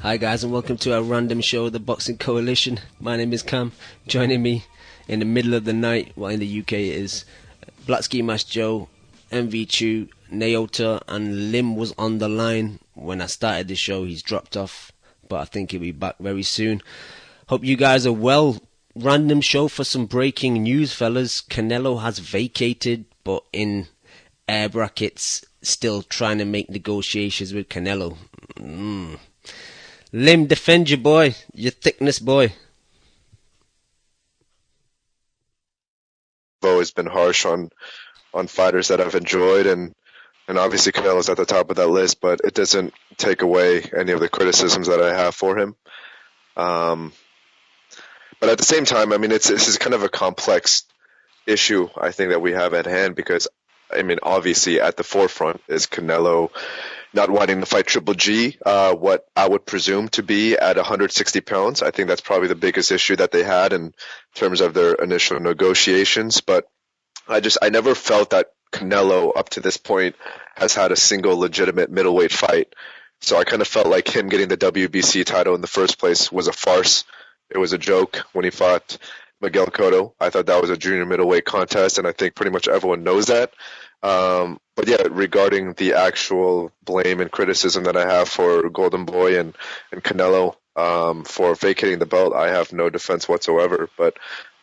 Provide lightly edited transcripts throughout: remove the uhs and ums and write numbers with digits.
Hi guys, and welcome to our random show, the Boxing Coalition. My name is Cam. Joining me in the middle of the night, well in the UK it is Black Ski Mask Joe, MV Chew, Naota, and Lim was on the line when I started the show. He's dropped off, but I think he'll be back very soon. Hope you guys are well. Random show for some breaking news, fellas. Canelo has vacated, but in air brackets, still trying to make negotiations with Canelo. Lim, defend your boy, your thickness boy. I've always been harsh on fighters that I've enjoyed, and obviously Canelo's at the top of that list, but it doesn't take away any of the criticisms that I have for him. But at the same time, I mean, this is kind of a complex issue, I think, that we have at hand because, I mean, obviously at the forefront is Canelo not wanting to fight Triple G, what I would presume to be at 160 pounds. I think that's probably the biggest issue that they had in terms of their initial negotiations. But I never felt that Canelo up to this point has had a single legitimate middleweight fight. So I kind of felt like him getting the WBC title in the first place was a farce. It was a joke when he fought Miguel Cotto. I thought that was a junior middleweight contest, and I think pretty much everyone knows that. But yeah, regarding the actual blame and criticism that I have for Golden Boy and Canelo for vacating the belt, I have no defense whatsoever. But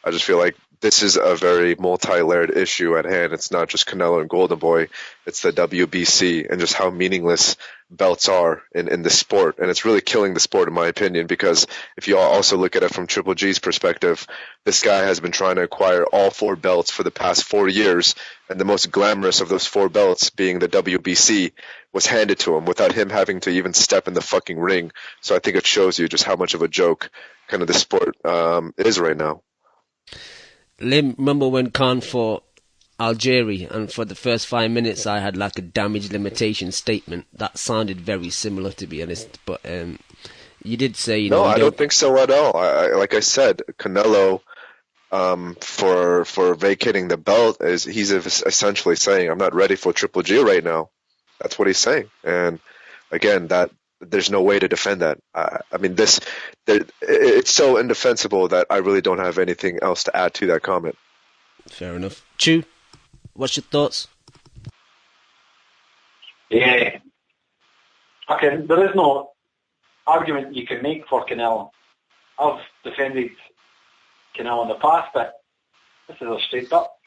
I just feel like this is a very multi-layered issue at hand. It's not just Canelo and Golden Boy. It's the WBC and just how meaningless belts are in the sport. And it's really killing the sport, in my opinion, because if you also look at it from Triple G's perspective, this guy has been trying to acquire all 4 belts for the past 4 years. And the most glamorous of those 4 belts, being the WBC, was handed to him without him having to even step in the fucking ring. So I think it shows you just how much of a joke kind of the sport is right now. Lim, remember when Khan fought Algieri, and for the first 5 minutes I had like a damage limitation statement that sounded very similar, to be honest. But you did say, you know, I don't think so at all. Like I said, Canelo, for vacating the belt, he's essentially saying, I'm not ready for Triple G right now. That's what he's saying. And again, that there's no way to defend that. I mean, it's so indefensible that I really don't have anything else to add to that comment. Fair enough. Chew, what's your thoughts? Yeah. Okay, there is no argument you can make for Canelo. I've defended Canelo in the past, but this is a straight up.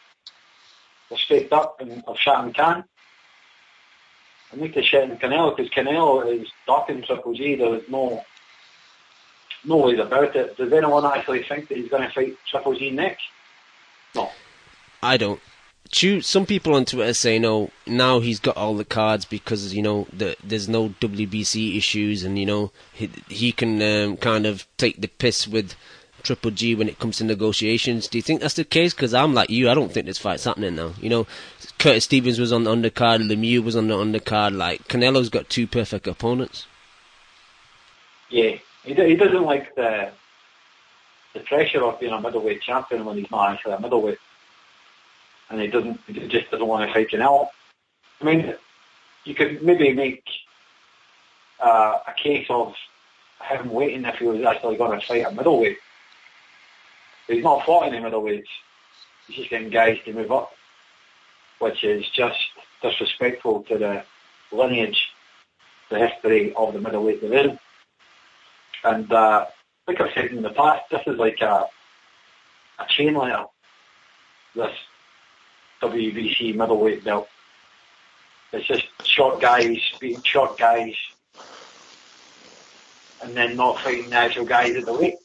They're straight up, and I've shot in can. I need to shit in Canelo because Canelo is ducking Triple G. There is no ways about it. Does anyone actually think that he's going to fight Triple G next? No. I don't. Some people on Twitter say, no, now he's got all the cards because, you know, there's no WBC issues and, you know, he can kind of take the piss with Triple G when it comes to negotiations. Do you think that's the case? Because I'm like you, I don't think this fight's happening now. You know, Curtis Stevens was on the undercard, Lemieux was on the undercard. Like, Canelo's got 2 perfect opponents. Yeah, he doesn't like the pressure of being a middleweight champion when he's not actually a middleweight, and he just doesn't want to fight Canelo. I mean, you could maybe make a case of him waiting if he was actually going to fight a middleweight. But he's not fought any middleweights. He's just getting guys to move up, which is just disrespectful to the lineage, the history of the middleweight division. And like I've said in the past, this is like a chain letter, this WBC middleweight belt. It's just short guys beating short guys and then not fighting the actual guys at the weight.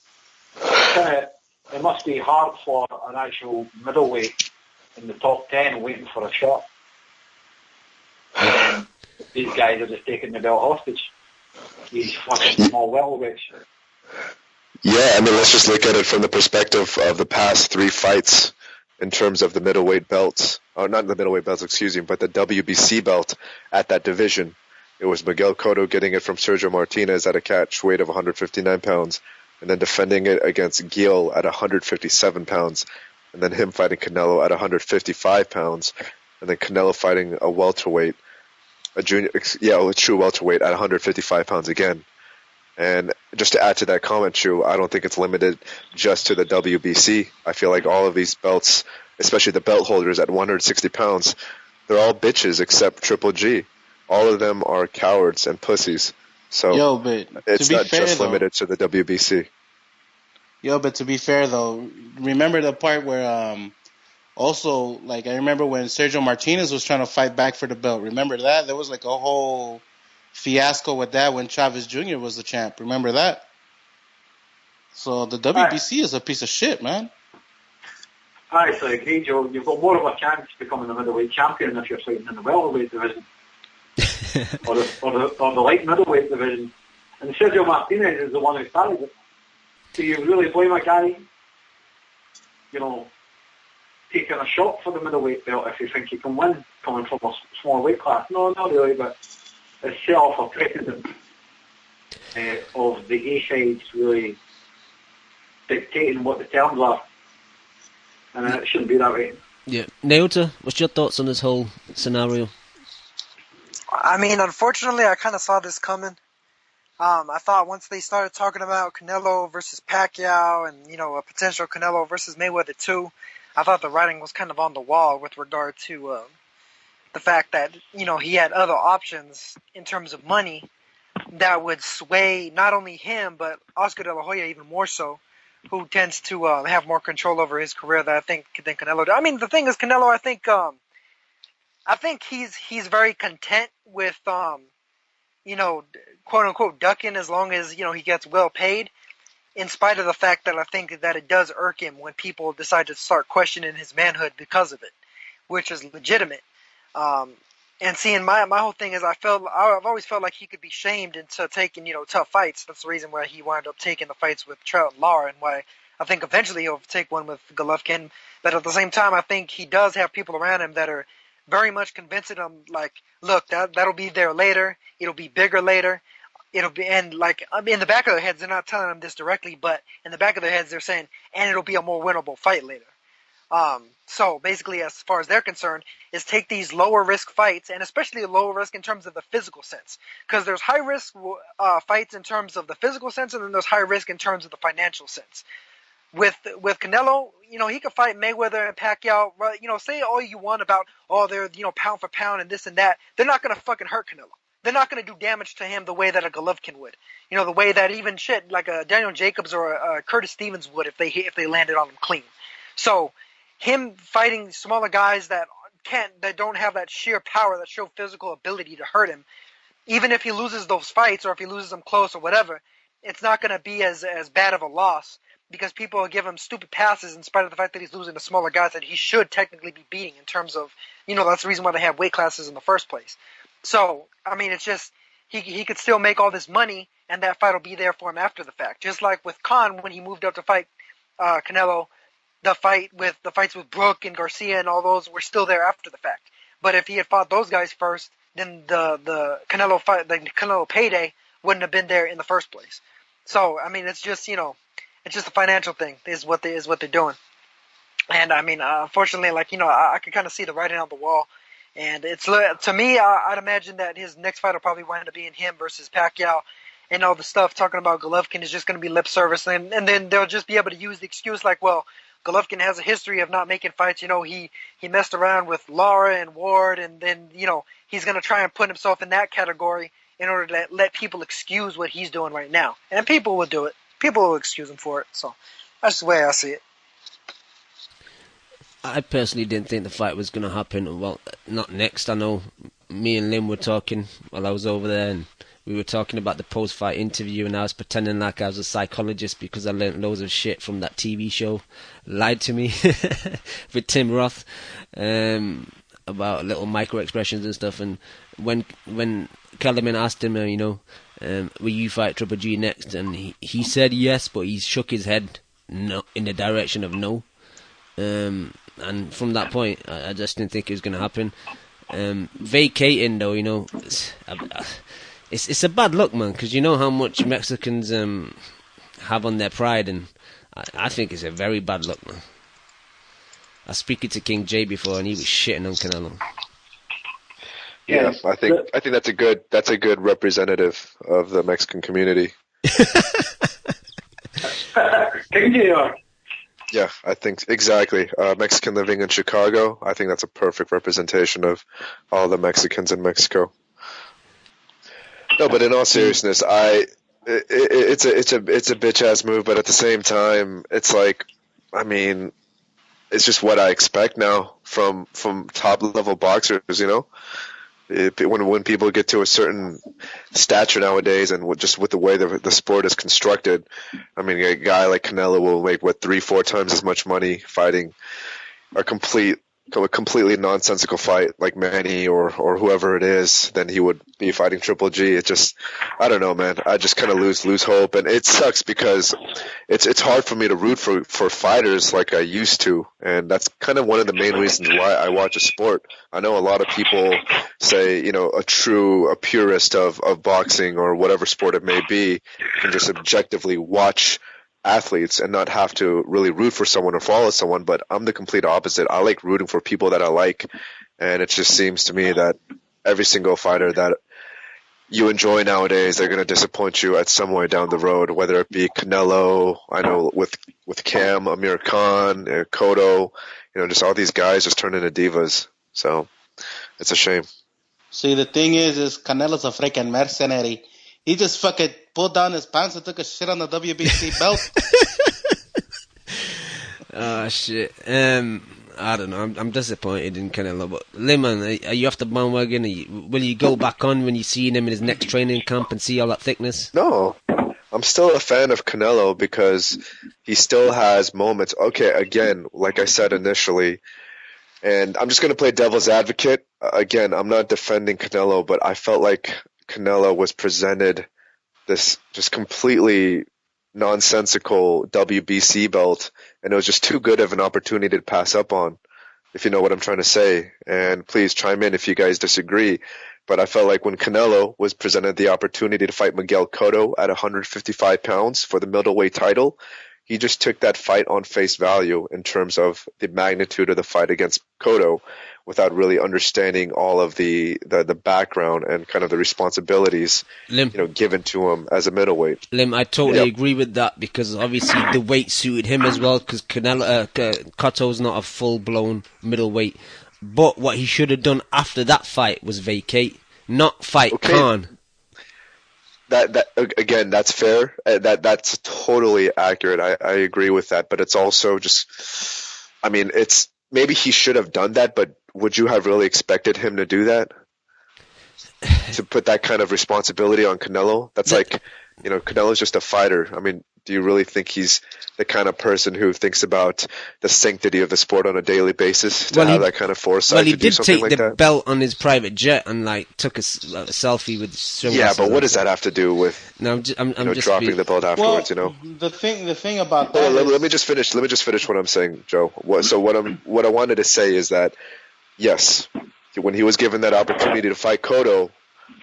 It must be hard for an actual middleweight in the top 10 waiting for a shot. And these guys are just taking the belt hostage. These fucking small welterweights. Yeah, I mean, let's just look at it from the perspective of the past 3 fights in terms of the middleweight belts. Or not the middleweight belts, excuse me, but the WBC belt at that division. It was Miguel Cotto getting it from Sergio Martinez at a catch weight of 159 pounds, and then defending it against Gil at 157 pounds, and then him fighting Canelo at 155 pounds, and then Canelo fighting a welterweight, a true welterweight at 155 pounds again. And just to add to that comment, Chu, I don't think it's limited just to the WBC. I feel like all of these belts, especially the belt holders at 160 pounds, they're all bitches except Triple G. All of them are cowards and pussies. So but it's to be not fair, just though, limited to the WBC. but to be fair though, remember the part where also, like, I remember when Sergio Martinez was trying to fight back for the belt. Remember that? There was like a whole fiasco with that when Chavez Jr. was the champ. Remember that? So the WBC is a piece of shit, man. I actually agree, Joe. You've got more of a chance of becoming the middleweight champion if you're fighting in the welterweight division or the light middleweight division. And Sergio Martinez is the one who started it. Do you really blame a guy, taking a shot for the middleweight belt if you think he can win coming from a small weight class? No, not really, but it's set off a precedent of the A-sides really dictating what the terms are. And it shouldn't be that way. Yeah. Naota, what's your thoughts on this whole scenario? I mean, unfortunately, I kind of saw this coming. I thought once they started talking about Canelo versus Pacquiao and, a potential Canelo versus Mayweather 2, I thought the writing was kind of on the wall with regard to the fact that, he had other options in terms of money that would sway not only him, but Oscar De La Hoya even more so, who tends to have more control over his career than Canelo does. I mean, the thing is, Canelo, I think he's very content with, quote unquote ducking as long as, he gets well paid, in spite of the fact that I think that it does irk him when people decide to start questioning his manhood because of it, which is legitimate. And seeing my whole thing is I've always felt like he could be shamed into taking, tough fights. That's the reason why he wound up taking the fights with Trout and Lara, and why I think eventually he'll take one with Golovkin. But at the same time, I think he does have people around him that are very much convincing him, like, look, that'll be there later. It'll be bigger later. It'll be, and like, I mean, in the back of their heads, they're not telling him this directly, but in the back of their heads, they're saying, and it'll be a more winnable fight later. So basically, as far as they're concerned, is take these lower risk fights, and especially lower risk in terms of the physical sense, because there's high risk fights in terms of the physical sense, and then there's high risk in terms of the financial sense. With Canelo, he could fight Mayweather and Pacquiao. Say all you want about, they're pound for pound and this and that. They're not gonna fucking hurt Canelo. They're not gonna do damage to him the way that a Golovkin would. The way that even shit like a Daniel Jacobs or a Curtis Stevens would if they landed on him clean. So him fighting smaller guys that don't have that sheer power, that sheer physical ability to hurt him, even if he loses those fights or if he loses them close or whatever, it's not going to be as bad of a loss, because people will give him stupid passes in spite of the fact that he's losing to smaller guys that he should technically be beating in terms of, that's the reason why they have weight classes in the first place. So, I mean, it's just, he could still make all this money, and that fight will be there for him after the fact. Just like with Khan when he moved up to fight Canelo, the fights with Brook and Garcia and all those were still there after the fact. But if he had fought those guys first, then the Canelo fight, the Canelo payday, wouldn't have been there in the first place. So I mean, it's just it's just a financial thing is what they're doing. And I mean, unfortunately, I can kind of see the writing on the wall. And it's, to me, I'd imagine that his next fight will probably wind up being him versus Pacquiao. And all the stuff talking about Golovkin is just going to be lip service. And then they'll just be able to use the excuse like, well, Golovkin has a history of not making fights. He messed around with Lara and Ward, and then, he's going to try and put himself in that category in order to let people excuse what he's doing right now. And people will do it. People will excuse him for it. So that's the way I see it. I personally didn't think the fight was going to happen. Well, not next. I know me and Lynn were talking while I was over there, and we were talking about the post-fight interview, and I was pretending like I was a psychologist because I learnt loads of shit from that TV show, Lied to Me, with Tim Roth, about little micro-expressions and stuff. And when Kellerman asked him, will you fight Triple G next? And he said yes, but he shook his head no, in the direction of no. And from that point, I just didn't think it was going to happen. Vacating, though, it's a bad look, man, because you know how much Mexicans have on their pride, and I think it's a very bad look, man. I was speaking to King J before, and he was shitting on Canelo. Yeah, I think that's a good representative of the Mexican community. Kingy or? Yeah, I think exactly. Mexican living in Chicago. I think that's a perfect representation of all the Mexicans in Mexico. No, but in all seriousness, it's a bitch ass move, but at the same time, it's like, I mean, it's just what I expect now from top level boxers. You know, when people get to a certain stature nowadays, and just with the way the sport is constructed, I mean, a guy like Canelo will make 3-4 times as much money fighting a completely nonsensical fight like Manny or whoever it is than he would be fighting Triple G. It just, I don't know, man. I just kind of lose hope, and it sucks because it's hard for me to root for fighters like I used to, and that's kind of one of the main reasons why I watch a sport. I know a lot of people say, you know, a purist of boxing or whatever sport it may be can just objectively watch athletes and not have to really root for someone or follow someone, but I'm the complete opposite. I like rooting for people that I like, and it just seems to me that every single fighter that you enjoy nowadays, they're going to disappoint you at some way down the road, whether it be Canelo, I know with Cam, Amir Khan, Cotto, you know, just all these guys just turn into divas. So it's a shame. See, the thing is Canelo's a freaking mercenary. He just fucking pulled down his pants and took a shit on the WBC belt. Oh, shit. I don't know. I'm disappointed in Canelo. But Lemon, are you off the bandwagon? Will you go back on when you see him in his next training camp and see all that thickness? No. I'm still a fan of Canelo because he still has moments. Okay, again, like I said initially, and I'm just going to play devil's advocate. Again, I'm not defending Canelo, but I felt like Canelo was presented this just completely nonsensical WBC belt, and it was just too good of an opportunity to pass up on, if you know what I'm trying to say. And please chime in if you guys disagree. But I felt like when Canelo was presented the opportunity to fight Miguel Cotto at 155 pounds for the middleweight title, he just took that fight on face value in terms of the magnitude of the fight against Cotto, without really understanding all of the background and kind of the responsibilities, Lim, you know, given to him as a middleweight. Lim, I totally agree with that, because obviously the weight suited him as well, because Cotto's not a full-blown middleweight. But what he should have done after that fight was vacate, not fight Khan. That again, that's fair. That's totally accurate. I agree with that. But it's also just, I mean, it's maybe he should have done that, but would you have really expected him to do that? To put that kind of responsibility on Canelo? That's like, you know, Canelo's just a fighter. I mean, do you really think he's the kind of person who thinks about the sanctity of the sport on a daily basis to have that kind of foresight to do something like that? Well, he did take the belt on his private jet and like took a selfie with. Yeah, but what does that have to do with? No, I'm just dropping the belt afterwards. Well, you know, the thing about that. Let me just finish what I'm saying, Joe. What I wanted to say is that yes, when he was given that opportunity to fight Cotto,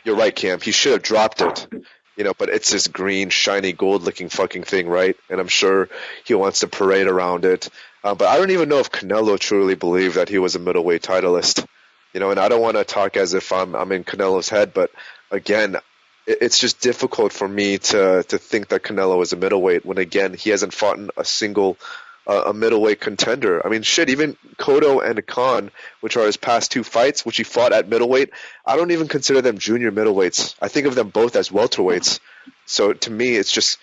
you're right, Cam. He should have dropped it. You know, but it's this green, shiny, gold-looking fucking thing, right? And I'm sure he wants to parade around it. But I don't even know if Canelo truly believed that he was a middleweight titleist. You know, and I don't want to talk as if I'm in Canelo's head, but again, it's just difficult for me to think that Canelo is a middleweight when, again, he hasn't fought in a single a middleweight contender. I mean, shit, even Cotto and Khan, which are his past two fights, which he fought at middleweight, I don't even consider them junior middleweights. I think of them both as welterweights. So to me, it's just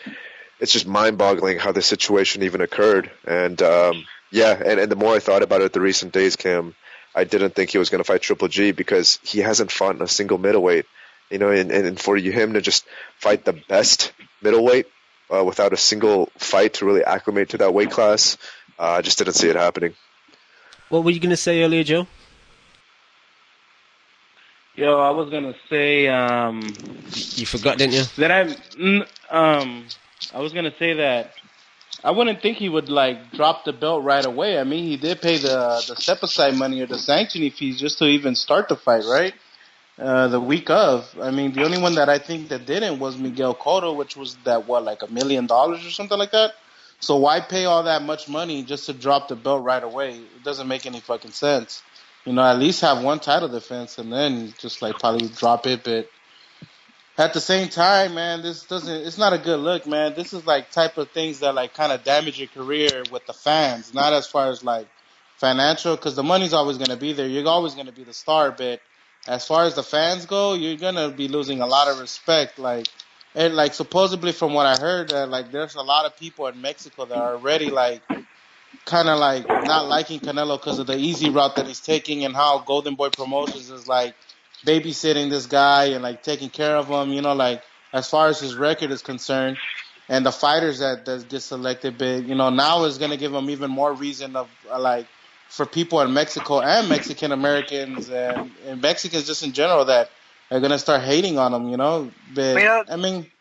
mind-boggling how this situation even occurred. And and the more I thought about it the recent days, Cam, I didn't think he was going to fight Triple G because he hasn't fought in a single middleweight. You know, and for him to just fight the best middleweight without a single fight to really acclimate to that weight class, I just didn't see it happening. What were you going to say earlier, Joe? Yo, I was gonna say. You forgot, didn't you? That I was gonna say that I wouldn't think he would like drop the belt right away. I mean, he did pay the step aside money or the sanctioning fees just to even start the fight, right? The week of. I mean, the only one that I think that didn't was Miguel Cotto, which was that, like $1 million or something like that? So why pay all that much money just to drop the belt right away? It doesn't make any fucking sense. You know, at least have one title defense and then just like probably drop it. But At the same time, man, it's not a good look, man. This is like type of things that like kind of damage your career with the fans, not as far as like financial, because the money's always going to be there. You're always going to be the star, but as far as the fans go, you're going to be losing a lot of respect. Like supposedly from what I heard, like there's a lot of people in Mexico that are already like kind of like not liking Canelo because of the easy route that he's taking and how Golden Boy Promotions is like babysitting this guy and like taking care of him, like as far as his record is concerned and the fighters that get selected, but now is going to give him even more reason of like for people in Mexico and Mexican Americans and Mexicans just in general that are going to start hating on him, but I mean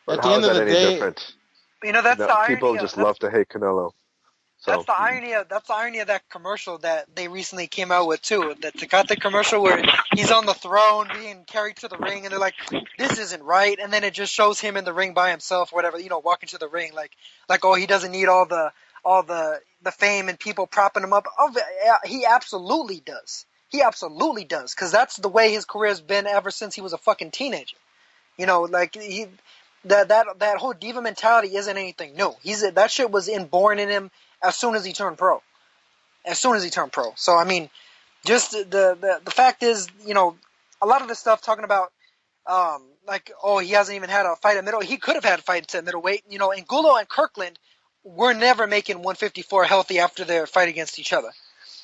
But at the how end is of that the any day, different? That's the irony. People just love to hate Canelo. That's So the irony of that commercial that they recently came out with too. The Tecate commercial where he's on the throne being carried to the ring, and they're like, "This isn't right," and then it just shows him in the ring by himself, or whatever, walking to the ring, like oh, he doesn't need all the fame and people propping him up. Oh, yeah, he absolutely does. He absolutely does, because that's the way his career has been ever since he was a fucking teenager. That whole diva mentality isn't anything new. That shit was inborn in him as soon as he turned pro. So I mean, just the fact is, a lot of the stuff talking about he hasn't even had a fight at middleweight. He could have had fights at middleweight. Angulo and Kirkland were never making 154 healthy after their fight against each other.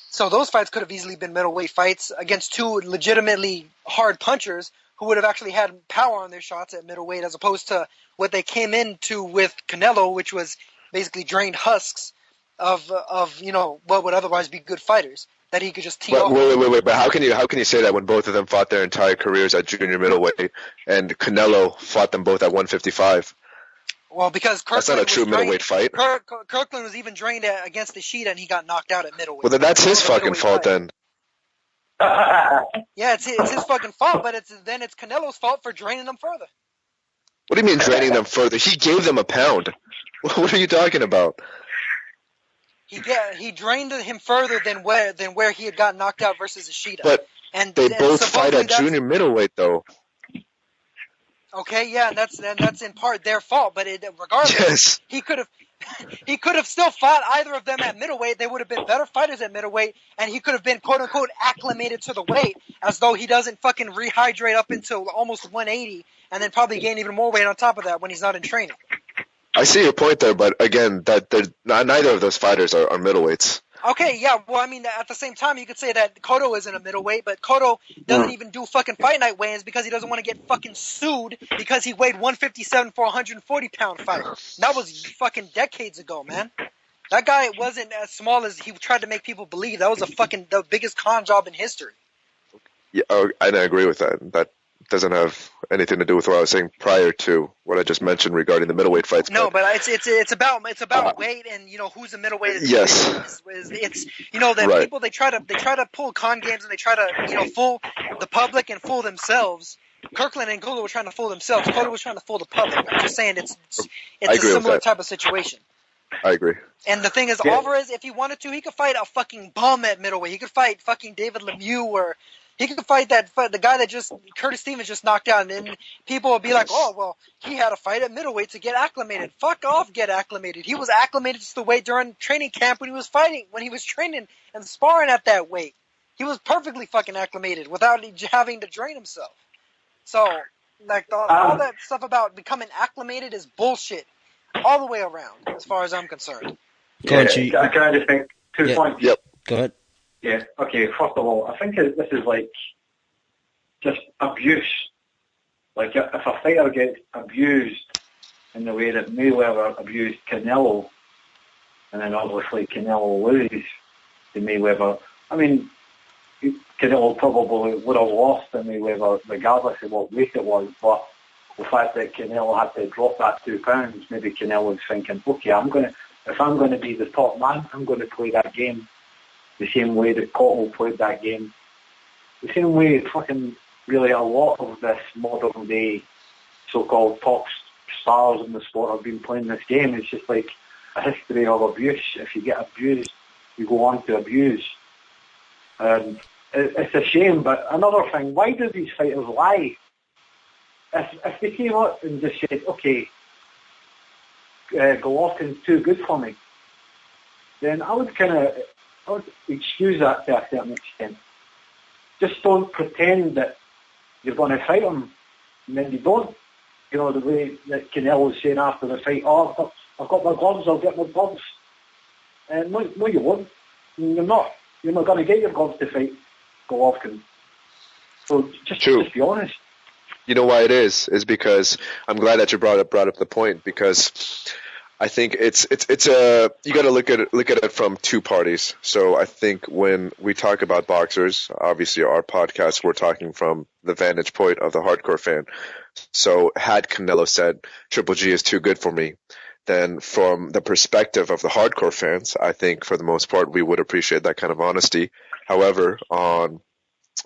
So those fights could have easily been middleweight fights against two legitimately hard punchers who would have actually had power on their shots at middleweight, as opposed to what they came into with Canelo, which was basically drained husks of what would otherwise be good fighters that he could just tee off. Wait. But how can you say that when both of them fought their entire careers at junior middleweight and Canelo fought them both at 155? Well, because that's not a true middleweight fight. Kirkland was even drained against Ishida, and he got knocked out at middleweight. Well, then that's his fucking fault then. Yeah, it's his fucking fault, but it's Canelo's fault for draining them further. What do you mean draining them further? He gave them a pound. What are you talking about? He drained him further than where he had gotten knocked out versus Ishida. But they both fight at junior middleweight, though. Okay, yeah, and that's in part their fault, but regardless, yes. he could have still fought either of them at middleweight. They would have been better fighters at middleweight, and he could have been quote unquote acclimated to the weight, as though he doesn't fucking rehydrate up until almost 180, and then probably gain even more weight on top of that when he's not in training. I see your point there, but again, neither of those fighters are middleweights. Okay, yeah, well, I mean, at the same time, you could say that Cotto isn't a middleweight, but Cotto doesn't even do fucking fight night weigh-ins because he doesn't want to get fucking sued because he weighed 157 for a 140-pound fight. That was fucking decades ago, man. That guy wasn't as small as he tried to make people believe. That was the biggest con job in history. Yeah, I agree with that. That doesn't have anything to do with what I was saying prior to what I just mentioned regarding the middleweight fights. No, but it's about weight and who's a middleweight. Yes, it's that right. People they try to pull con games and they try to fool the public and fool themselves. Kirkland and Gula were trying to fool themselves. Cotto was trying to fool the public. I'm just saying it's a similar type of situation. I agree. And the thing is, Alvarez, if he wanted to, he could fight a fucking bum at middleweight. He could fight fucking David Lemieux, or he could fight the guy that Curtis Stevens just knocked out. And then people would be like, oh, well, he had a fight at middleweight to get acclimated. Fuck off, get acclimated. He was acclimated to the weight during training camp when he was fighting, when he was training and sparring at that weight. He was perfectly fucking acclimated without having to drain himself. So, all that stuff about becoming acclimated is bullshit all the way around, as far as I'm concerned. Can I just make 2 points? Yep. Go ahead. Yeah, okay, first of all, I think this is like just abuse. Like, if a fighter gets abused in the way that Mayweather abused Canelo, and then obviously Canelo loses to Mayweather, I mean, Canelo probably would have lost to Mayweather regardless of what weight it was, but the fact that Canelo had to drop that 2 pounds, maybe Canelo was thinking, okay, if I'm going to be the top man, I'm going to play that game the same way that Cotto played that game. The same way fucking really a lot of this modern day so-called top stars in the sport have been playing this game. It's just like a history of abuse. If you get abused, you go on to abuse. And it's a shame, but another thing, why do these fighters lie? if they came up and just said, okay, Golovkin's too good for me, then I would excuse that to a certain extent. Just don't pretend that you're going to fight him, and then you don't. You know, the way that Canelo's saying after the fight, oh, I've got my gloves, I'll get my gloves. And no, you won't. You're not. You're not going to get your gloves to fight Golovkin. So just be honest. You know why it is because I'm glad that you brought up the point, because I think it's you got to look at it from two parties. So I think when we talk about boxers, obviously our podcast, we're talking from the vantage point of the hardcore fan. So had Canelo said Triple G is too good for me, then from the perspective of the hardcore fans, I think for the most part we would appreciate that kind of honesty. However, on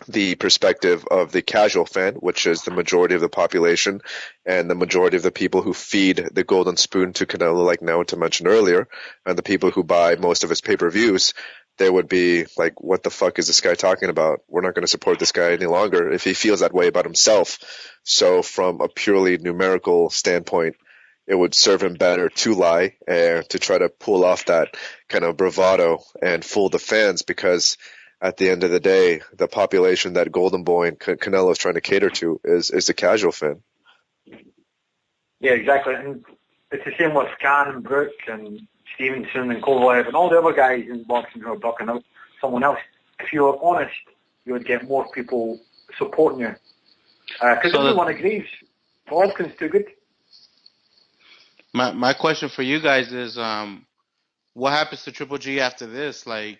the perspective of the casual fan, which is the majority of the population and the majority of the people who feed the golden spoon to Canelo, like Naoto mentioned earlier, and the people who buy most of his pay-per-views, they would be like, what the fuck is this guy talking about? We're not going to support this guy any longer if he feels that way about himself. So from a purely numerical standpoint, it would serve him better to lie and to try to pull off that kind of bravado and fool the fans, because at the end of the day, the population that Golden Boy and Canelo is trying to cater to is the casual fan. Yeah, exactly. And it's the same with Khan and Brook and Stevenson and Kovalev and all the other guys in boxing who are bucking out someone else. If you were honest, you would get more people supporting you. Because everyone agrees Golovkin's too good. My question for you guys is, what happens to Triple G after this? Like,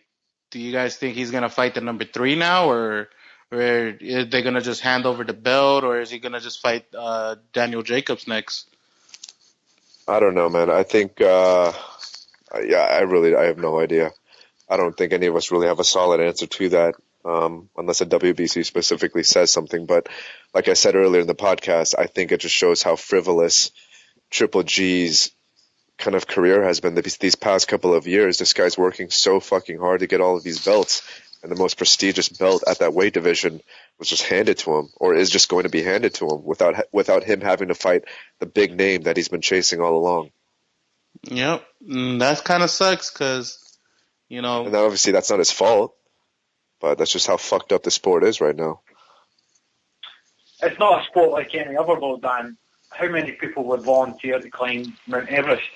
do you guys think he's gonna fight the number 3 now, or are they gonna just hand over the belt, or is he gonna just fight Daniel Jacobs next? I don't know, man. I think, I have no idea. I don't think any of us really have a solid answer to that, unless the WBC specifically says something. But like I said earlier in the podcast, I think it just shows how frivolous Triple G's kind of career has been these past couple of years. This guy's working so fucking hard to get all of these belts, and the most prestigious belt at that weight division was just handed to him, or is just going to be handed to him without him having to fight the big name that he's been chasing all along. Yep, that kind of sucks, because and obviously that's not his fault, but that's just how fucked up the sport is right now. It's not a sport like any other, though, Dan. How many people would volunteer to climb Mount Everest?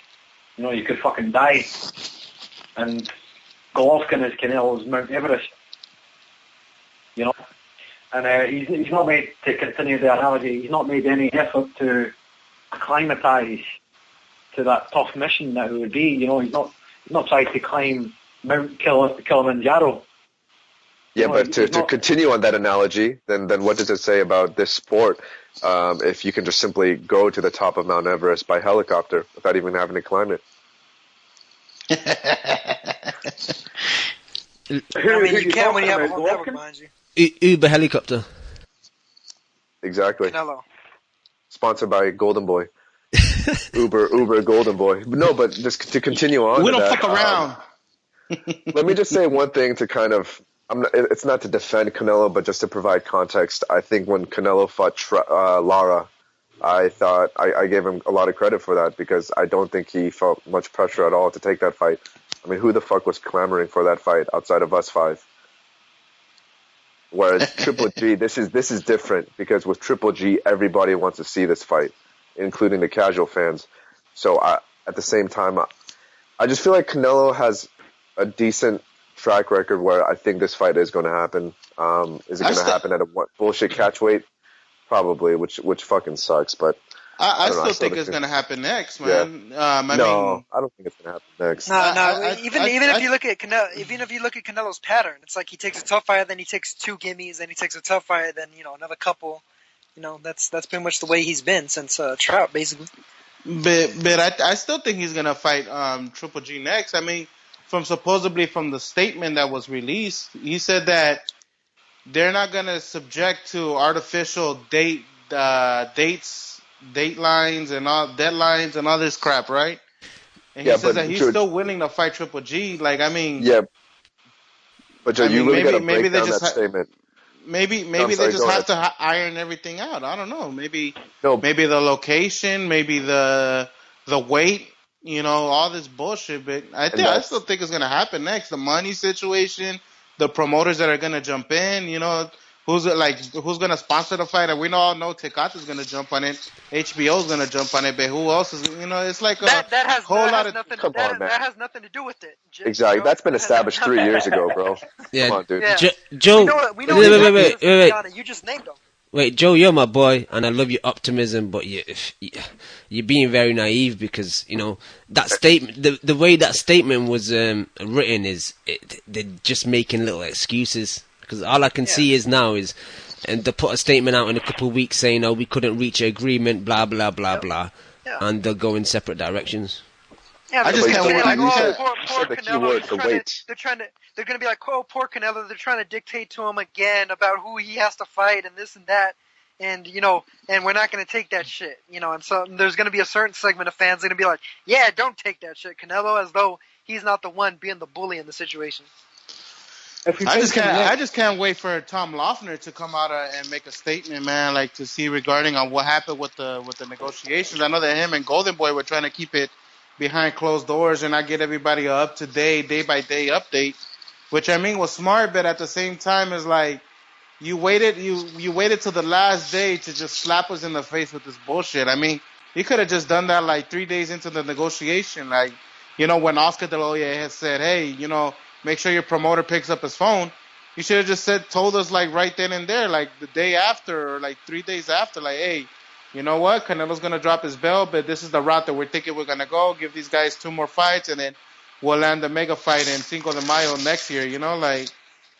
You could fucking die. And Golovkin is Canelo's Mount Everest. And he's not made, to continue the analogy, he's not made any effort to acclimatise to that tough mission that it would be. He's not tried to climb Mount Kilimanjaro. Yeah, but to continue on that analogy, then what does it say about this sport if you can just simply go to the top of Mount Everest by helicopter without even having to climb it? You can when you have a whole network behind you. Uber helicopter. Exactly. Canelo. Sponsored by Golden Boy. Uber Golden Boy. No, but just to continue on. We don't fuck around. Let me just say one thing to kind of, it's not to defend Canelo, but just to provide context. I think when Canelo fought Lara, I thought I gave him a lot of credit for that, because I don't think he felt much pressure at all to take that fight. I mean, who the fuck was clamoring for that fight outside of us five? Whereas Triple G, this is different, because with Triple G, everybody wants to see this fight, including the casual fans. So at the same time, I just feel like Canelo has a decent track record where I think this fight is going to happen. Is it going to happen at a bullshit catch weight? Probably, which fucking sucks. But I still think it's going to happen next, man. Yeah. I don't think it's going to happen next. No. Even if you look at Canelo's pattern, it's like he takes a tough fight, then he takes 2 gimmies, then he takes a tough fight, then another couple. That's pretty much the way he's been since Trout, basically. But I still think he's going to fight Triple G next. I mean, from the statement that was released, he said that they're not going to subject to artificial dates, datelines, and all deadlines and all this crap, right? And he says that he's still willing to fight Triple G. Like, I mean, yeah. But Joe, you really got to break down that statement. maybe I'm they sorry, just go have ahead. to iron everything out. I don't know. Maybe No, the location, maybe the weight, all this bullshit. But and I still that's think it's gonna happen next. The money situation, the promoters that are gonna jump in. Who's gonna sponsor the fight? And we all know Tecate gonna jump on it. HBO's gonna jump on it. But who else is? It's like a whole lot of. come on, man. that has nothing to do with it. Exactly. Joe. That's been That has established 3 years ago, bro. Yeah, Come on, dude. Yeah. Joe. We know Wait, exactly wait, who's wait, gonna be wait. on it. You just named them. Wait, Joe, you're my boy, and I love your optimism, but you're being very naive because that statement, the way that statement was written they're just making little excuses. Because all I can see is now is, and they put a statement out in a couple of weeks saying, "Oh, we couldn't reach an agreement," blah blah blah blah, Yeah. and they'll go in separate directions. Yeah, I just they're can't saying wait. like, You oh, said- poor you said the key Canelo. word, He's the trying to, weight. they're gonna be like, oh, poor Canelo. They're trying to dictate to him again about who he has to fight and this and that, and and we're not gonna take that shit, And so there's gonna be a certain segment of fans gonna be like, yeah, don't take that shit, Canelo, as though he's not the one being the bully in the situation. I just can't wait for Tom Loeffner to come out and make a statement, man. Like to see regarding on what happened with the negotiations. I know that him and Golden Boy were trying to keep it behind closed doors and not get everybody a up to date, day by day update, which I mean was smart, but at the same time is like you waited till the last day to just slap us in the face with this bullshit. I mean, you could have just done that like 3 days into the negotiation, like when Oscar De La Hoya had said, hey, make sure your promoter picks up his phone. You should have just told us like right then and there, like the day after or like 3 days after, like, hey, you know what? Canelo's gonna drop his belt, but this is the route that we're thinking we're gonna go. Give these guys 2 more fights, and then we'll land the mega fight in Cinco de Mayo next year. Like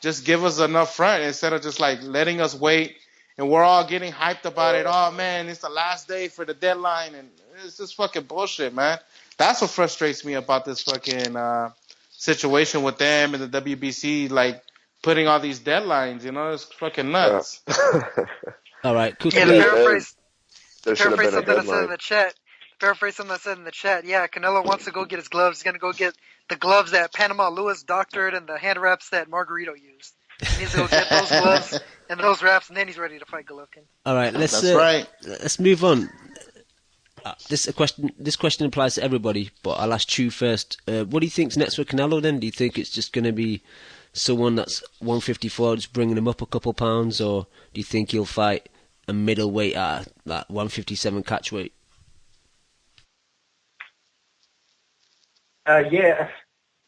just give us enough front instead of just like letting us wait. And we're all getting hyped about it. Oh man, it's the last day for the deadline, and it's just fucking bullshit, man. That's what frustrates me about this fucking situation with them and the WBC, like putting all these deadlines. It's fucking nuts. All right, Yeah, quickly. There should have been a something I said in deadline. the chat. Paraphrase something I said in the chat. Yeah, Canelo wants to go get his gloves. He's gonna go get the gloves that Panama Lewis doctored and the hand wraps that Margarito used. He needs to go get those gloves and those wraps, and then he's ready to fight Golovkin. All right, That's right. Let's move on. This question applies to everybody, but I'll ask you first. What do you think's next for Canelo? Then, do you think it's just going to be someone that's 154, just bringing him up a couple pounds, or do you think he'll fight a middleweight at that 157 catch weight? Yeah,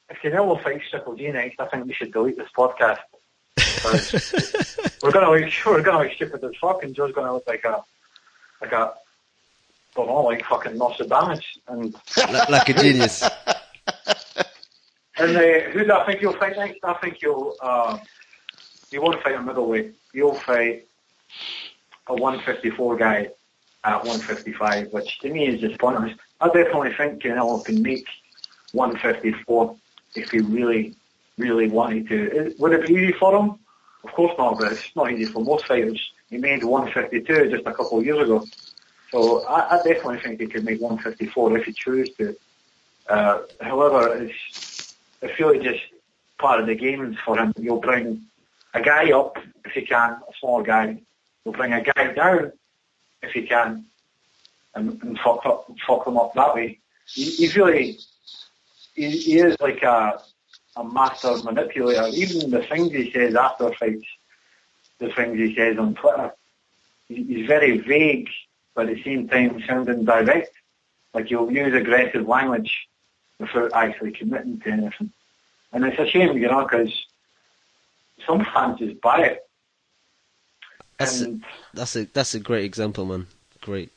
if Canelo fights Triple G next, I think we should delete this podcast. we're gonna look stupid as fuck, and Joe's gonna look like a don't know, like fucking Nostradamus, and like a genius. And who do I think you'll fight next? I think you won't fight a middleweight. You'll fight a 154 guy at 155, which to me is just pointless. I definitely think Canelo can make 154 if he really, really wanted to. Would it be easy for him? Of course not, but it's not easy for most fighters. He made 152 just a couple of years ago. So I definitely think he could make 154 if he chose to. However, it's really just part of the games for him. You'll bring a guy up if you can, a small guy. You'll bring a guy down if you can, and fuck them up that way. He's really, he is like a master manipulator. Even the things he says after fights, the things he says on Twitter, he's very vague, but at the same time sounding direct. Like he'll use aggressive language without actually committing to anything. And it's a shame, because some fans just buy it. That's a great example, man. Great.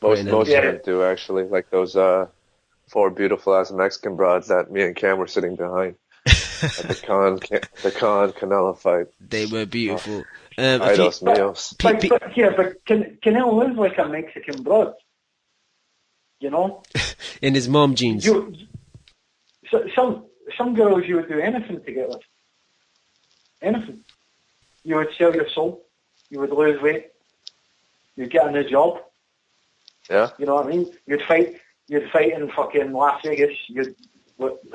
Most of them do, actually. Like those 4 beautiful ass Mexican broads that me and Cam were sitting behind at the Canelo fight. They were beautiful. Ay, dos míos. But Canelo is like a Mexican broad. In his mom jeans. Some girls you would do anything to get with. Anything. You would sell your soul. You would lose weight. You'd get a new job. Yeah. You know what I mean? You'd fight in fucking Las Vegas. His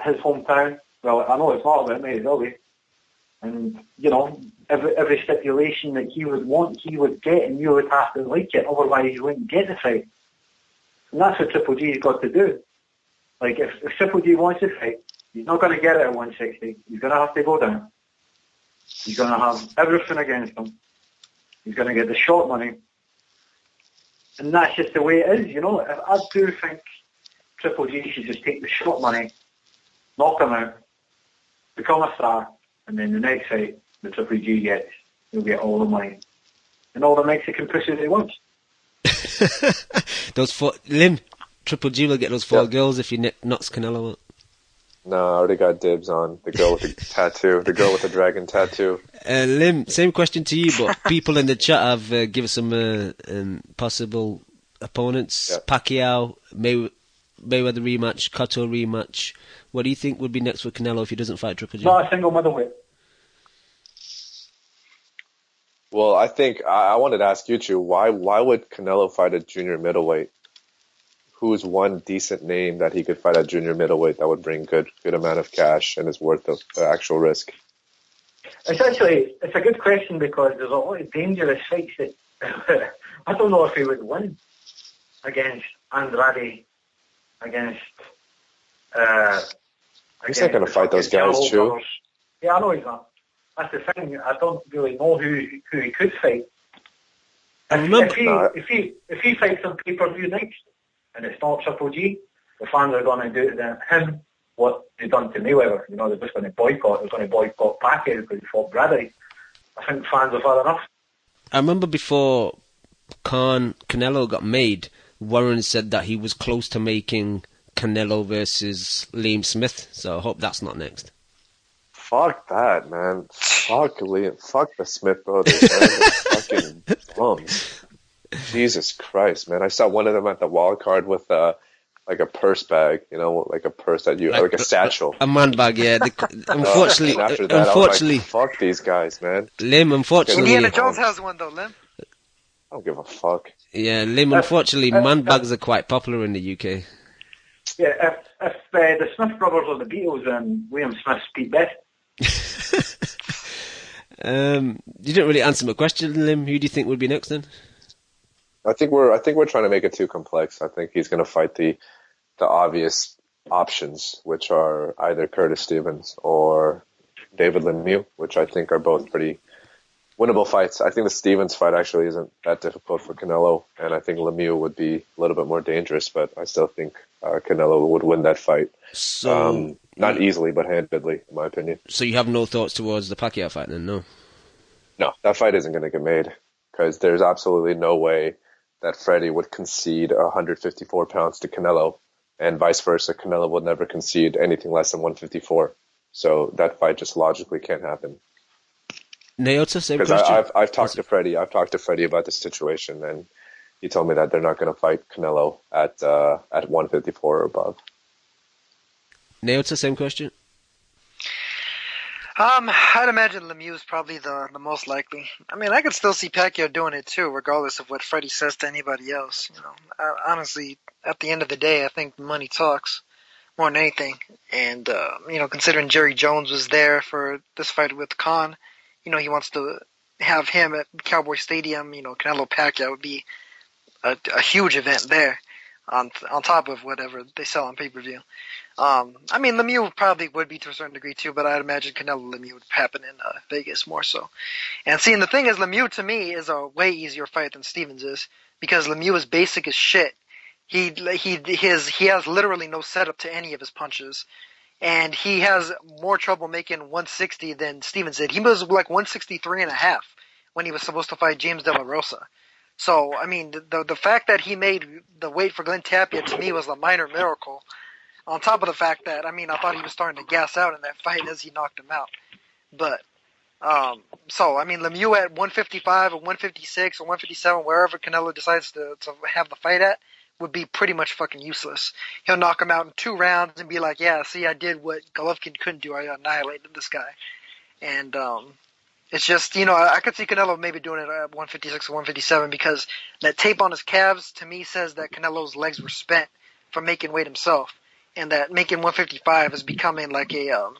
hometown. Well, I know it's not, but it may as well be. And, every stipulation that he would want, he would get, and you would have to like it, otherwise you wouldn't get the fight. And that's what Triple G's got to do. Like, if Triple G wants to fight, he's not going to get it at 160. He's going to have to go down. He's going to have everything against him. He's going to get the short money. And that's just the way it is, I do think Triple G should just take the short money, knock him out, become a star, and then the next fight the Triple G gets, he'll get all the money. And all the Mexican pussy that he wants. Lim, Triple G will get those 4 girls if he knocks Canelo out. No, I already got dibs on the girl with the tattoo, the girl with the dragon tattoo. Lim, same question to you, but people in the chat have given some possible opponents. Yeah. Pacquiao, Mayweather rematch, Cotto rematch. What do you think would be next for Canelo if he doesn't fight Triple G? Not a single middleweight. Well, I think I wanted to ask you two, why would Canelo fight a junior middleweight? Who's one decent name that he could fight at junior middleweight that would bring good amount of cash and is worth the actual risk? It's a good question because there's a lot of dangerous fights that I don't know if he would win against Andrade, against he's not going to fight those guys, too. Yeah, I know he's not. That's the thing. I don't really know who he could fight. If he fights on pay-per-view next, and it's not Triple G, the fans are going to do to him what they've done to Mayweather. They're just going to boycott. They're going to boycott Pacquiao because he fought Bradley. I think fans have had enough. I remember before Canelo got made, Warren said that he was close to making Canelo versus Liam Smith, so I hope that's not next. Fuck that, man. Fuck Liam. Fuck the Smith brothers, man. They're fucking bums. Jesus Christ, man. I saw one of them at the wild card with like a purse bag, like a purse that like a satchel. A man bag, yeah. Unfortunately, and after that, I was like, fuck these guys, man. Lim, unfortunately. Indiana Jones has one though, Lim. I don't give a fuck. Yeah, Lim, unfortunately, man bags are quite popular in the UK. Yeah, if the Smith brothers or the Beatles, William Smith speak best. You didn't really answer my question, Lim. Who do you think would be next then? I think we're trying to make it too complex. I think he's going to fight the obvious options, which are either Curtis Stevens or David Lemieux, which I think are both pretty winnable fights. I think the Stevens fight actually isn't that difficult for Canelo, and I think Lemieux would be a little bit more dangerous, but I still think Canelo would win that fight. So not easily, but handedly, in my opinion. So you have no thoughts towards the Pacquiao fight then, no? No, that fight isn't going to get made because there's absolutely no way that Freddie would concede 154 pounds to Canelo, and vice versa. Canelo would never concede anything less than 154. So that fight just logically can't happen. Naota, same question. Because I've talked to Freddie. I've talked to Freddie about the situation, and he told me that they're not going to fight Canelo at 154 or above. Naota, same question. I'd imagine Lemieux is probably the most likely. I mean, I could still see Pacquiao doing it too, regardless of what Freddie says to anybody else. Honestly, at the end of the day, I think money talks more than anything. And considering Jerry Jones was there for this fight with Khan, he wants to have him at Cowboy Stadium. Canelo Pacquiao would be a huge event there, on top of whatever they sell on pay-per-view. Lemieux probably would be to a certain degree too, but I'd imagine Canelo Lemieux would happen in Vegas more so. And seeing the thing is, Lemieux to me is a way easier fight than Stevens is, because Lemieux is basic as shit. He has literally no setup to any of his punches, and he has more trouble making 160 than Stevens did. He was like 163.5 when he was supposed to fight James De La Rosa. So the fact that he made the weight for Glenn Tapia to me was a minor miracle. On top of the fact that, I thought he was starting to gas out in that fight as he knocked him out. But, Lemieux at 155 or 156 or 157, wherever Canelo decides to have the fight at, would be pretty much fucking useless. He'll knock him out in 2 rounds and be like, yeah, see, I did what Golovkin couldn't do. I annihilated this guy. And, it's just, I could see Canelo maybe doing it at 156 or 157 because that tape on his calves, to me, says that Canelo's legs were spent from making weight himself. And that making 155 is becoming like a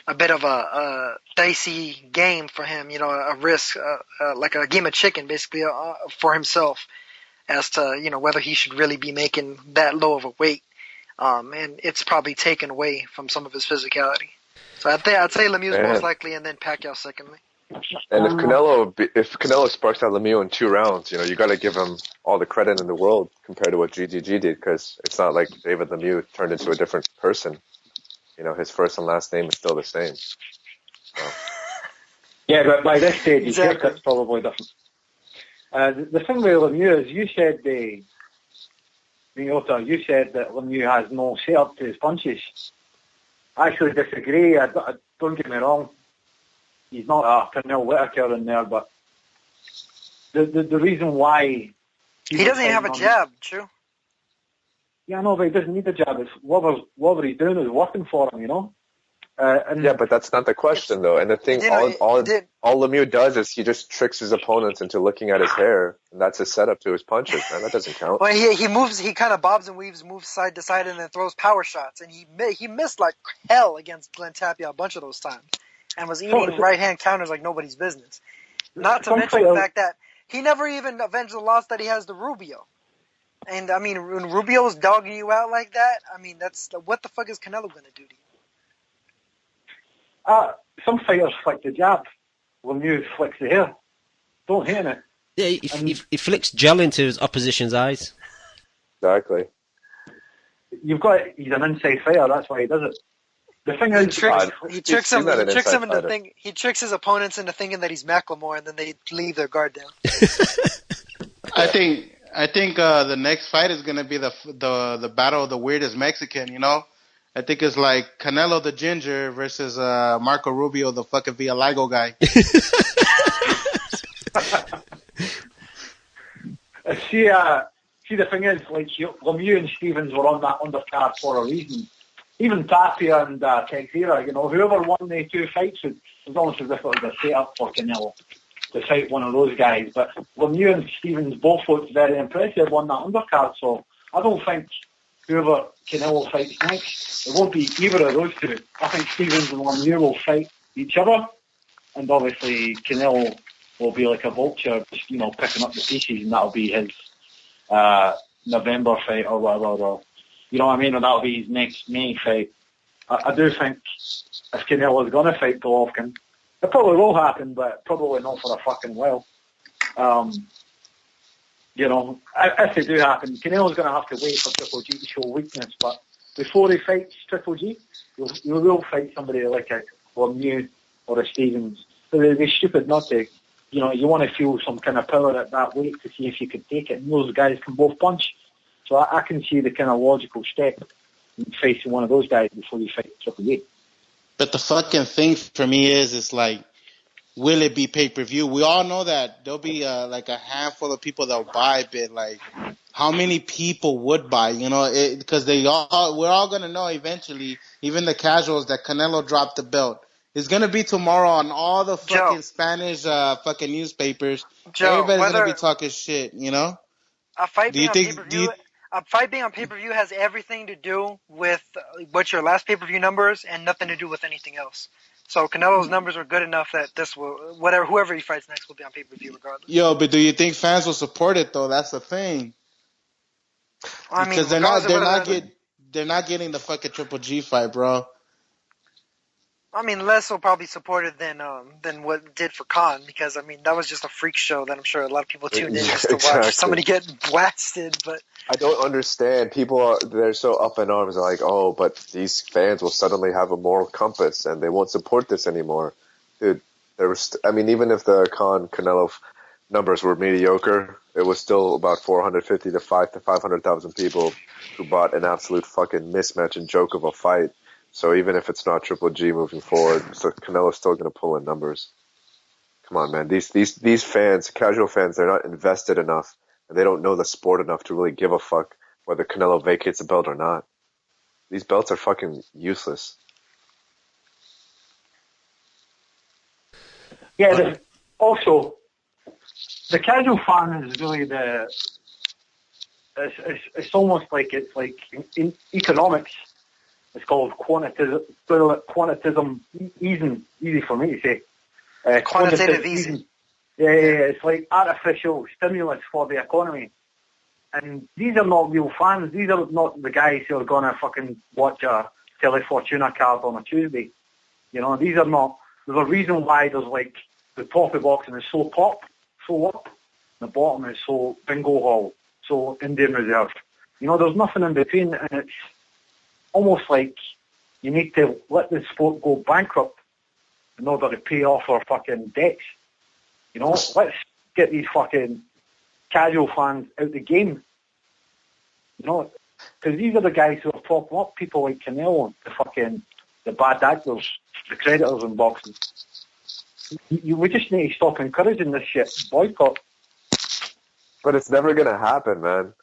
a bit of a dicey game for him. You know, a risk, like a game of chicken, basically, for himself as to whether he should really be making that low of a weight. And it's probably taken away from some of his physicality. So I'd say Lemieux's most likely, and then Pacquiao secondly. And if Canelo sparks out Lemieux in 2 rounds, you got to give him all the credit in the world compared to what GGG did, because it's not like David Lemieux turned into a different person. His first and last name is still the same. So. Yeah, but by this stage, exactly. It's probably different. The thing with Lemieux is, you said you said that Lemieux has no set-up to his punches. I actually disagree. Don't get me wrong. He's not a Canelo Whitaker in there, but the reason why he doesn't even have a jab, true. Yeah, no, but he doesn't need a jab. It's whatever he's doing is working for him, Yeah, but that's not the question, though. And the thing, all Lemieux does is he just tricks his opponents into looking at his hair, and that's his setup to his punches. Man, that doesn't count. Well, he moves, he kind of bobs and weaves, moves side to side, and then throws power shots. And he missed like hell against Glenn Tapia a bunch of those times, and was eating right-hand counters like nobody's business. Not to mention the fact that he never even avenged the loss that he has to Rubio. And, I mean, when Rubio's dogging you out like that, I mean, what the fuck is Canelo going to do to you? Some fighters flick the jab. Lemieux flicks the hair. Don't hate it. Yeah, he flicks gel into his opposition's eyes. Exactly. He's an inside fighter, that's why he does it. The thing is, he tricks his opponents into thinking that he's Macklemore, and then they leave their guard down. I think the next fight is gonna be the battle of the weirdest Mexican. I think it's like Canelo the Ginger versus Marco Rubio the fucking Villalago guy. See, the thing is, like, Lemieux and Stevens were on that undercard for a reason. Even Tapia and Teixeira, whoever won the 2 fights, it was almost as if it was a set-up for Canelo to fight one of those guys. But Lemieux and Stevens both looked very impressive on that undercard, so I don't think whoever Canelo fights next, it won't be either of those two. I think Stevens and Lemieux will fight each other, and obviously Canelo will be like a vulture, just, picking up the pieces, and that'll be his November fight or whatever, or, you know what I mean, or that'll be his next May fight. I do think if Canelo is going to fight Golovkin, it probably will happen, but probably not for a fucking while. If they do happen, Canelo's going to have to wait for Triple G to show weakness, but before he fights Triple G, he will fight somebody like a Lemieux or a Stevens. So they'd be stupid not to, you want to feel some kind of power at that weight to see if you could take it, and those guys can both punch. So I can see the kind of logical step in facing one of those guys before you fight Triple G. But the fucking thing for me is like, will it be pay-per-view? We all know that there'll be like a handful of people that'll buy, but like, how many people would buy? Because we're all gonna know eventually, even the casuals, that Canelo dropped the belt. It's gonna be tomorrow on all the fucking Spanish fucking newspapers. Everybody's gonna be talking shit. A fight being on pay-per-view has everything to do with what's your last pay-per-view numbers and nothing to do with anything else. So Canelo's numbers are good enough that whoever he fights next will be on pay-per-view regardless. Yo, but do you think fans will support it though? That's the thing. I mean, because they're not getting the fucking Triple G fight, bro. I mean, less will probably support it than what it did for Khan, because I mean that was just a freak show that I'm sure a lot of people tuned in just to watch somebody get blasted. But I don't understand. They're so up in arms. They're like, oh, but these fans will suddenly have a moral compass and they won't support this anymore. Dude, even if the Canelo numbers were mediocre, it was still about 450 to 500,000 people who bought an absolute fucking mismatch and joke of a fight. So even if it's not Triple G moving forward, so Canelo's still going to pull in numbers. Come on, man. These fans, casual fans, they're not invested enough, and they don't know the sport enough to really give a fuck whether Canelo vacates a belt or not. These belts are fucking useless. Yeah, also, the casual fan is really it's almost like it's like in economics. It's called quantitative easing. Easy for me to say. Quantitative easing. Yeah, it's like artificial stimulus for the economy. And these are not real fans. These are not the guys who are going to fucking watch a Telefortuna card on a Tuesday. You know, these are not... There's a reason why there's like... The top of boxing is so top, so up. The bottom is so bingo hall, so Indian Reserve. You know, there's nothing in between, and it's almost like you need to let the sport go bankrupt in order to pay off our fucking debts. You know, let's get these fucking casual fans out the game. You know, because these are the guys who are propping up people like Canelo, the bad actors, the creditors in boxing. We just need to stop encouraging this shit. Boycott. But it's never gonna happen, man.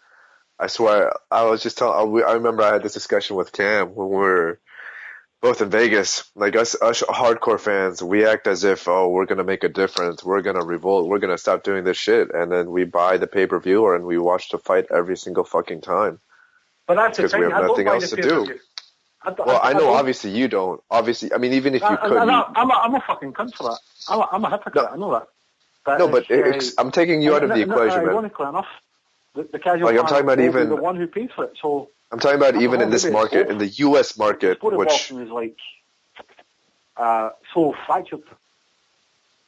I swear. I remember I had this discussion with Cam when we were both in Vegas. Like us hardcore fans, we act as if, we're gonna make a difference. We're gonna revolt. We're gonna stop doing this shit. And then we buy the pay-per-view and we watch the fight every single fucking time. But that's because we have nothing else to do. I know, obviously you don't. Obviously, I mean, even if you could... I'm a fucking cunt for that. I'm a hypocrite, I know that. I'm taking you out of the equation, man. Ironically enough, the casual I'm talking about even... the one who pays for it, so... I'm talking about even in this market, in the U.S. market, which... is like, so fractured.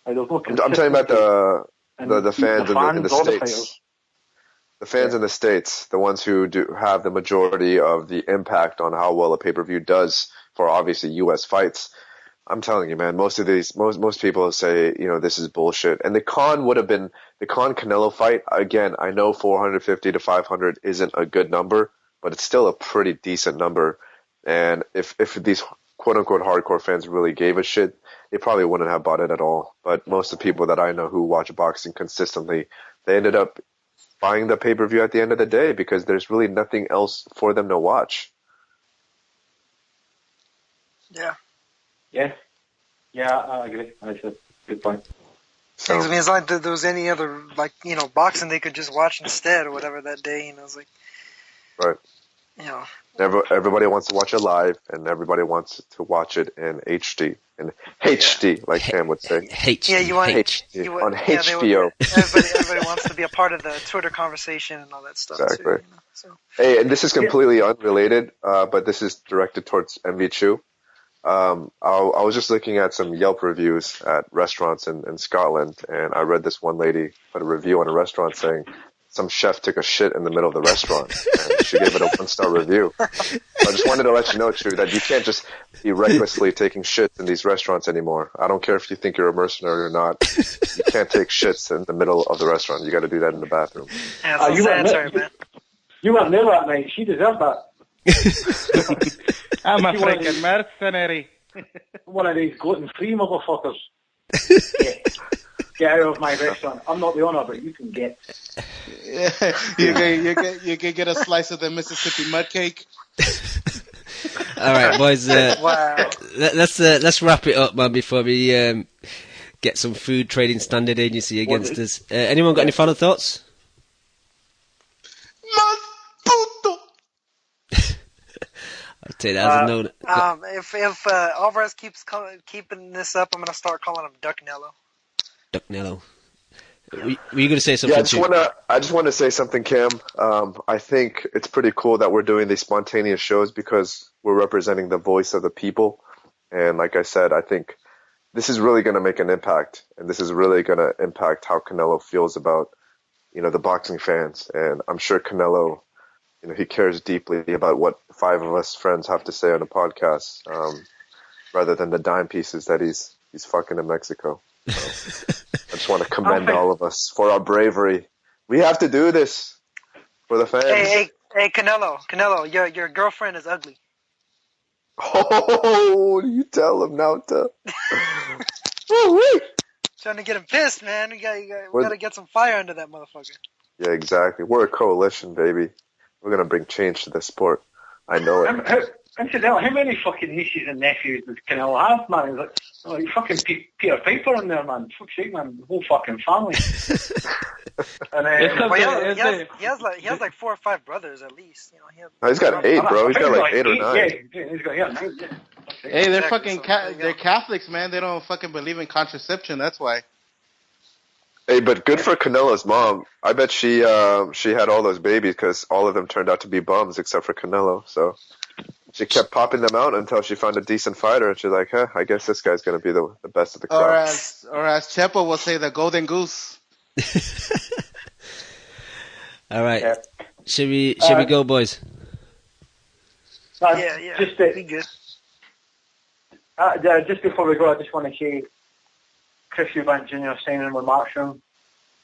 Like, there's no I'm talking about the fans in the States. The fans in the States, the ones who do have the majority of the impact on how well a pay-per-view does for obviously U.S. fights. I'm telling you, man, most people say, this is bullshit. And the Canelo fight, again, I know 450 to 500 isn't a good number, but it's still a pretty decent number. And if these quote-unquote hardcore fans really gave a shit, they probably wouldn't have bought it at all. But most of the people that I know who watch boxing consistently, they ended up buying the pay-per-view at the end of the day because there's really nothing else for them to watch. Yeah. Yeah, I agree. That's a good point. So, I mean, it's not like there was any other, boxing they could just watch instead or whatever that day, it's like... Right. Everybody wants to watch it live, and everybody wants to watch it in HD. In HD, like Cam would say. HD. Yeah, you want HD. On HBO. Everybody wants to be a part of the Twitter conversation and all that stuff. Exactly. Too, so. Hey, and this is completely unrelated, but this is directed towards MV Chu. I was just looking at some Yelp reviews at restaurants in Scotland, and I read this one lady put a review on a restaurant saying some chef took a shit in the middle of the restaurant, and she gave it a 1-star review. So I just wanted to let you know, Chu, that you can't just be recklessly taking shits in these restaurants anymore. I don't care if you think you're a mercenary or not. You can't take shits in the middle of the restaurant. You got to do that in the bathroom. Yeah, you weren't there that night. She deserved that. I'm a freaking mercenary. One of these gluten-free motherfuckers. Get out of my restaurant. I'm not the owner, but you can get. Yeah, you can get a slice of the Mississippi mud cake. All right, boys. Wow. Let's wrap it up, man, before we get some food trading standard agency against us. Anyone got any final thoughts? I'll take that as a no. If Alvarez keeps keeping this up, I'm gonna start calling him Duck Nello. Duck Nello. Were you going to say something? Yeah, I just want to say something, Cam. I think it's pretty cool that we're doing these spontaneous shows because we're representing the voice of the people. And like I said, I think this is really going to make an impact, and this is really going to impact how Canelo feels about, the boxing fans. And I'm sure Canelo, he cares deeply about what 5 of us friends have to say on a podcast, rather than the dime pieces that he's fucking in Mexico. So, I just want to commend all of us for our bravery. We have to do this for the fans. Hey, Canelo, your girlfriend is ugly. Oh, you tell him now, Trying to get him pissed, man. We gotta get some fire under that motherfucker. Yeah, exactly. We're a coalition, baby. We're gonna bring change to this sport. I know it. Incidentally, how many fucking nieces and nephews does Canelo have, man? He's like, oh, you fucking Peter Piper in there, man. Fuck's sake, man. The whole fucking family. And he has like 4 or 5 brothers at least. You know, He's got 8, bro. He's got like 8 or 9. Yeah, he's got 9. Yeah. Hey, they're fucking they're Catholics, man. They don't fucking believe in contraception. That's why. Hey, but good for Canelo's mom. I bet she had all those babies because all of them turned out to be bums except for Canelo. So she kept popping them out until she found a decent fighter, and she's like, "Huh, I guess this guy's gonna be the best of the crop." Or as Chepo will say, the golden goose. All right, should we go, boys? Yeah. Just be good. Just before we go, I just want to say, Chris Eubank Jr. signing with Matchroom,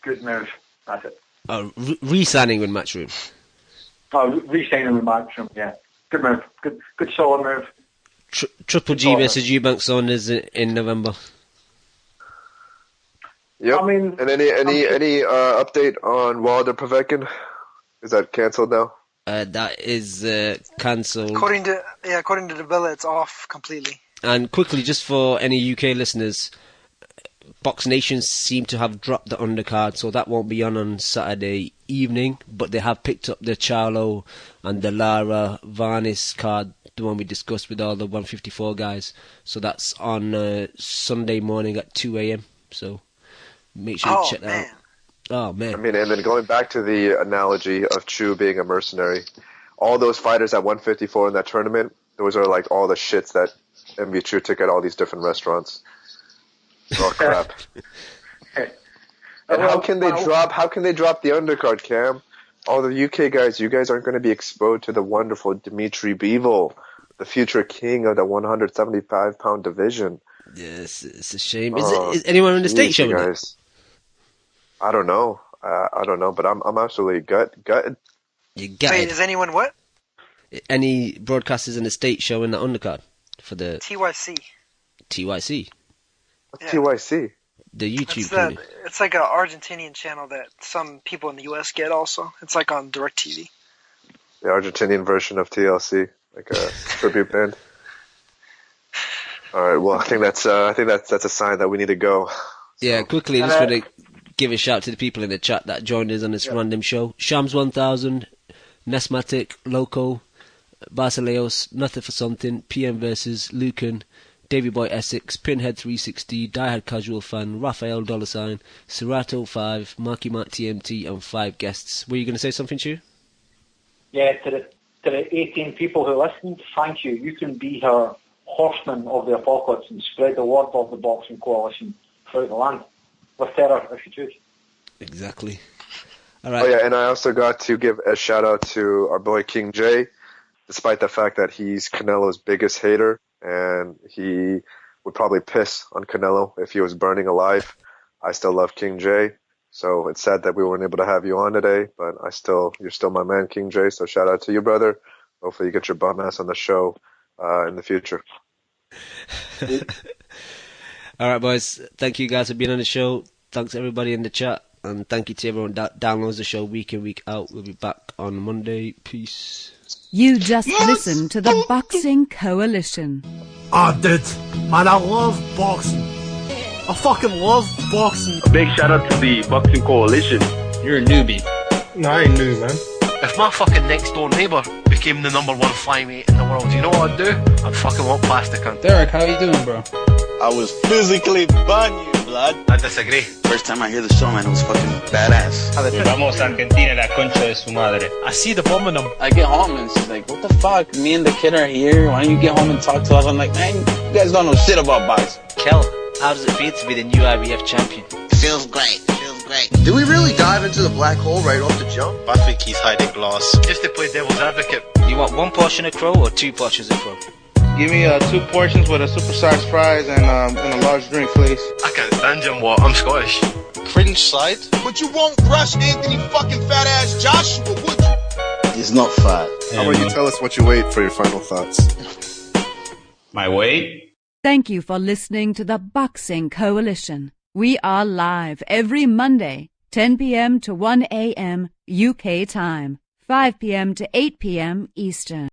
good move. That's it. Oh, re-signing with Matchroom. Oh, re-signing with Matchroom, yeah. Good move. Good solid move. Triple G versus Eubank Saunders in November. Yep. I mean, and any update on Wilder Povetkin? Is that cancelled now? That is cancelled. According to the bill, it's off completely. And quickly, just for any UK listeners, Box Nation seem to have dropped the undercard, so that won't be on Saturday evening. But they have picked up the Charlo and the Lara Varnis card, the one we discussed with all the 154 guys. So that's on Sunday morning at 2 a.m. So make sure you check that out. Oh, man. I mean, and then going back to the analogy of Chu being a mercenary, all those fighters at 154 in that tournament, those are like all the shits that MV Chu took at all these different restaurants. Oh, crap. And how can they drop the undercard, Cam? All the UK guys, you guys aren't going to be exposed to the wonderful Dimitri Bivol, the future king of the 175-pound division. Yes, it's a shame. Is anyone in the States showing guys? I don't know. But I'm absolutely gutted. You gutted. Wait, is anyone what? Any broadcasters in the States showing the undercard for the TYC? TYC. What's TYC? The YouTube. It's like an Argentinian channel that some people in the US get. Also, it's like on DirecTV. The Argentinian version of TLC, like a tribute band. All right. Well, I think that's a sign that we need to go. Yeah, quickly, just want to give a shout to the people in the chat that joined us on this random show. Shams 1000, Nesmatic, Loco, Basileos, Nothing for Something, PM versus Lucan, Davy Boy Essex, Pinhead 360, Diehard Casual Fan, Raphael $, Serato 5, Marky Mark TMT, and 5 guests. Were you going to say something, Stu? Yeah, to the 18 people who listened, thank you. You can be our horsemen of the apocalypse and spread the word of the Boxing Coalition throughout the land. With terror, if you choose. Exactly. All right. Oh yeah, and I also got to give a shout out to our boy King J, despite the fact that he's Canelo's biggest hater, and he would probably piss on Canelo if he was burning alive. I still love King J, so it's sad that we weren't able to have you on today, but you're still my man, King J. So shout out to you, brother. Hopefully you get your bum ass on the show in the future. All right, boys. Thank you guys for being on the show. Thanks everybody in the chat, and thank you to everyone that downloads the show week in, week out. We'll be back on Monday. Peace. You just listened to the Boxing Coalition. Oh, dude, man, I love boxing. I fucking love boxing. A big shout out to the Boxing Coalition. You're a newbie. No, I ain't new, man. If my fucking next door neighbour became the #1 flyweight in the world, you know what I'd do? I'd fucking walk past the cunt. Derek, how you doing, bro? I was physically bun you, blood. I disagree. First time I hear the show, man, it was fucking badass. Vamos a Argentina, la concha de su madre. I see the bomb in them. I get home and she's like, what the fuck? Me and the kid are here. Why don't you get home and talk to us? I'm like, man, you guys don't know shit about boxing. Kel, how does it feel to be the new IBF champion? Feels great. Did we really dive into the black hole right off the jump? I think he's hiding glass. Just to play devil's advocate. You want 1 portion of crow or 2 portions of crow? Give me 2 portions with a supersized fries and a large drink, please. I can't stand him, what? I'm Scottish. Cringe side? But you won't brush Anthony fucking fat ass Joshua, would you? He's not fat. How about you tell us what you ate for your final thoughts? My weight? Thank you for listening to the Boxing Coalition. We are live every Monday, 10 p.m. to 1 a.m. UK time, 5 p.m. to 8 p.m. Eastern.